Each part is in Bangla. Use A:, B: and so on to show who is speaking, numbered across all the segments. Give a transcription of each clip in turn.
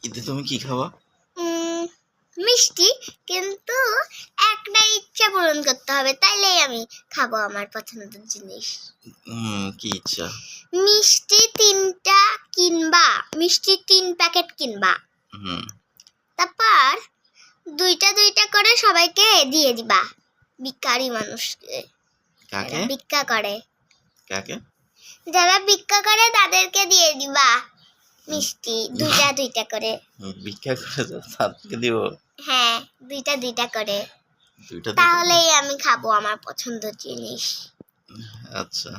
A: ঈদে তুমি কি খাওয়া?
B: মিষ্টি, কিন্তু একটা ইচ্ছা পূরণ করতে হবে, তাইলেই আমি খাবো আমার পছন্দের জিনিস।
A: কি ইচ্ছা?
B: মিষ্টি 3 প্যাকেট কিনবা। তারপর 2টা করে সবাইকে দিয়ে দিবা, ভিখারি মানুষকে।
A: কাকে?
B: ভিক্ষা করে।
A: কাকে?
B: যারা ভিক্ষা করে তাদেরকে দিয়ে দিবা মিষ্টি, 2টা করে।
A: ভিক্ষা করে তাদেরকে দিব?
B: হ্যাঁ, 2টা করে।
A: দুইটা
B: তাহলেই আমি খাবো আমার পছন্দের জিনিস।
A: আচ্ছা,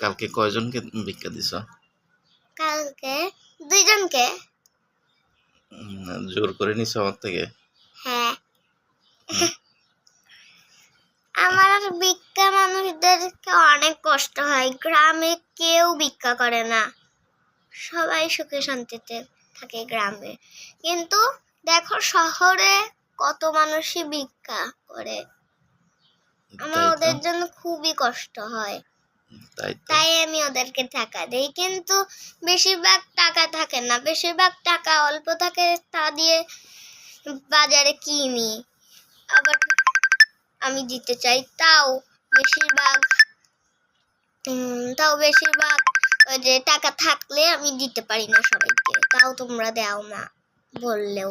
A: কালকে কয়জনকে ভিক্ষা দিছ?
B: কালকে 2জনকে।
A: জোর করে নিছ আমার থেকে?
B: হ্যাঁ। আমার ভিক্ষা মানুষদেরকে অনেক কষ্ট হয়। গ্রামে কেউ ভিক্ষা করে না, সবাই সুখে শান্তিতে থাকে গ্রামে। কিন্তু দেখো শহরে কত মানুষই ভিক্ষা করে। আমার ওদের জন্য খুবই কষ্ট হয়, তাই আমি ওদেরকে টাকা দেই। কিন্তু বেশিরভাগ টাকা থাকে না, বেশিরভাগ টাকা অল্প থাকে, তা দিয়ে বাজারে কিনি। আবার আমি দিতে চাই, তাও বেশিরভাগ ওই যে টাকা থাকলে আমি দিতে পারি না সবাইকে, তাও তোমরা দাও না বললেও।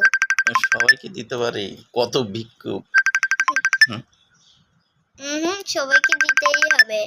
A: সবাইকে দিতে পারি? কত ভিক্ষুক!
B: সবাইকে দিতেই হবে।